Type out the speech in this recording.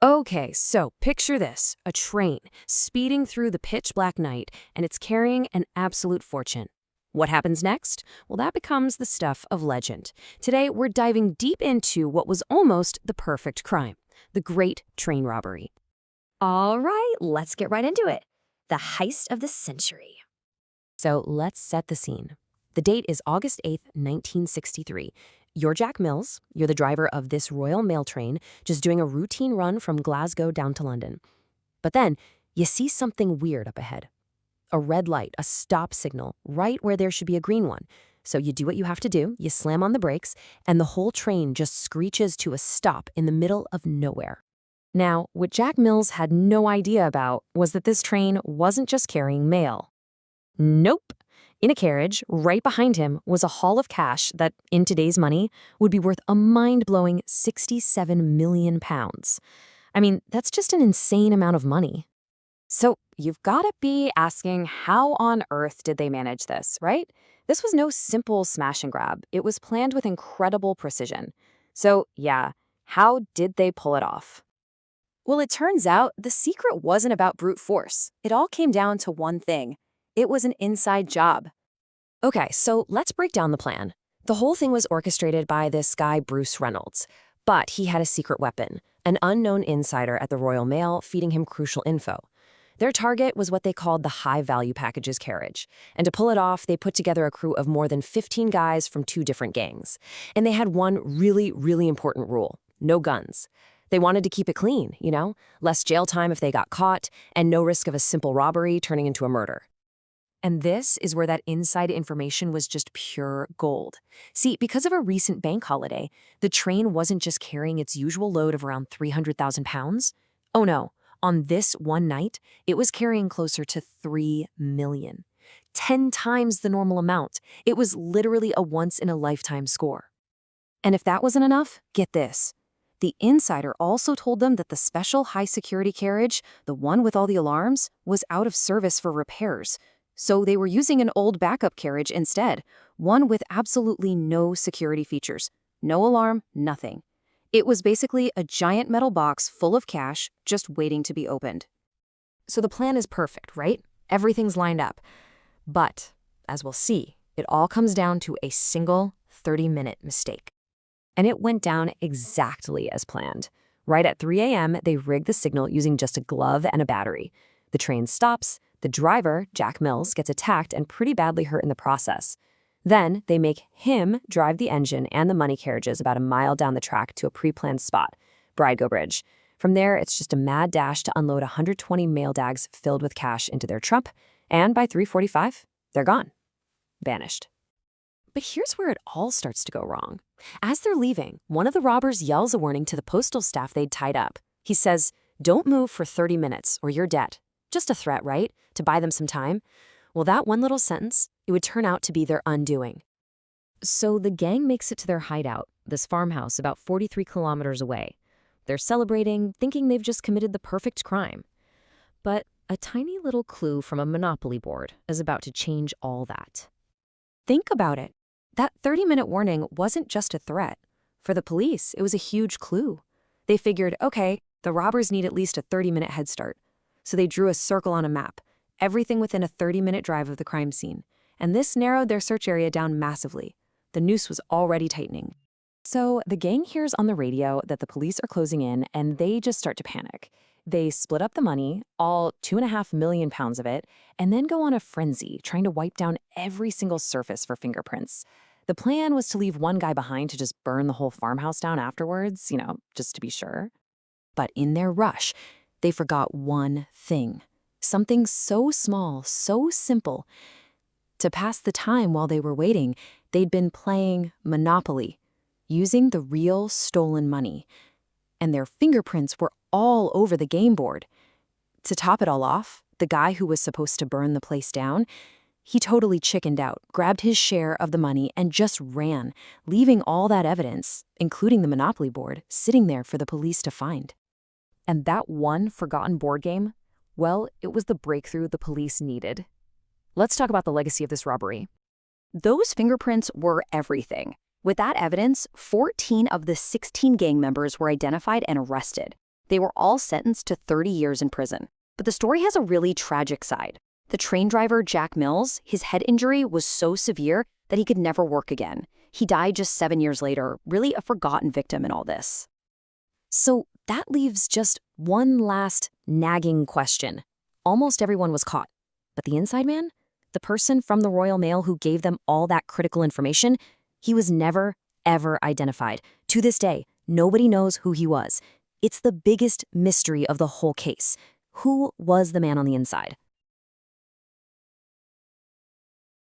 Okay, so picture this, a train speeding through the pitch black night, and it's carrying an absolute fortune. What happens next? Well, that becomes the stuff of legend. Today, we're diving deep into what was almost the perfect crime, the Great Train Robbery. All right, let's get right into it. The heist of the century. So let's set the scene. The date is August 8th, 1963. You're Jack Mills. You're the driver of this Royal Mail train, just doing a routine run from Glasgow down to London. But then, you see something weird up ahead. A red light, a stop signal, right where there should be a green one. So you do what you have to do, you slam on the brakes, and the whole train just screeches to a stop in the middle of nowhere. Now, what Jack Mills had no idea about was that this train wasn't just carrying mail. Nope. In a carriage, right behind him, was a haul of cash that, in today's money, would be worth a mind-blowing £67 million. I mean, that's just an insane amount of money. So you've got to be asking, how on earth did they manage this, right? This was no simple smash and grab. It was planned with incredible precision. So yeah, how did they pull it off? Well, it turns out the secret wasn't about brute force. It all came down to one thing. It was an inside job. Okay, so let's break down the plan. The whole thing was orchestrated by this guy, Bruce Reynolds. But he had a secret weapon, an unknown insider at the Royal Mail feeding him crucial info. Their target was what they called the high-value packages carriage. And to pull it off, they put together a crew of more than 15 guys from 2 different gangs. And they had one really, really important rule: no guns. They wanted to keep it clean, less jail time if they got caught, and no risk of a simple robbery turning into a murder. And this is where that inside information was just pure gold. See, because of a recent bank holiday, the train wasn't just carrying its usual load of around 300,000 pounds. Oh no, on this one night, it was carrying closer to 3 million. 10 times the normal amount. It was literally a once-in-a-lifetime score. And if that wasn't enough, get this. The insider also told them that the special high-security carriage, the one with all the alarms, was out of service for repairs. So they were using an old backup carriage instead, one with absolutely no security features. No alarm, nothing. It was basically a giant metal box full of cash just waiting to be opened. So the plan is perfect, right? Everything's lined up. But, as we'll see, it all comes down to a single 30-minute mistake. And it went down exactly as planned. Right at 3 a.m., they rigged the signal using just a glove and a battery. The train stops. The driver, Jack Mills, gets attacked and pretty badly hurt in the process. Then they make him drive the engine and the money carriages about a mile down the track to a pre-planned spot, Bridego Bridge. From there, it's just a mad dash to unload 120 mail dags filled with cash into their trunk, and by 3:45, they're gone. Vanished. But here's where it all starts to go wrong. As they're leaving, one of the robbers yells a warning to the postal staff they'd tied up. He says, "Don't move for 30 minutes or you're dead." Just a threat, right? To buy them some time. Well, that one little sentence, it would turn out to be their undoing. So the gang makes it to their hideout, this farmhouse about 43 kilometers away. They're celebrating, thinking they've just committed the perfect crime. But a tiny little clue from a Monopoly board is about to change all that. Think about it. That 30-minute warning wasn't just a threat. For the police, it was a huge clue. They figured, okay, the robbers need at least a 30-minute head start. So they drew a circle on a map, everything within a 30-minute drive of the crime scene. And this narrowed their search area down massively. The noose was already tightening. So the gang hears on the radio that the police are closing in, and they just start to panic. They split up the money, all 2.5 million pounds of it, and then go on a frenzy, trying to wipe down every single surface for fingerprints. The plan was to leave one guy behind to just burn the whole farmhouse down afterwards, just to be sure. But in their rush, they forgot one thing. Something so small, so simple. To pass the time while they were waiting, they'd been playing Monopoly, using the real stolen money. And their fingerprints were all over the game board. To top it all off, the guy who was supposed to burn the place down, he totally chickened out, grabbed his share of the money, and just ran, leaving all that evidence, including the Monopoly board, sitting there for the police to find. And that one forgotten board game, well, it was the breakthrough the police needed. Let's talk about the legacy of this robbery. Those fingerprints were everything. With that evidence, 14 of the 16 gang members were identified and arrested. They were all sentenced to 30 years in prison. But the story has a really tragic side. The train driver, Jack Mills, his head injury was so severe that he could never work again. He died just 7 years later, really a forgotten victim in all this. So that leaves just one last nagging question. Almost everyone was caught. But the inside man? The person from the Royal Mail who gave them all that critical information? He was never, ever identified. To this day, nobody knows who he was. It's the biggest mystery of the whole case. Who was the man on the inside?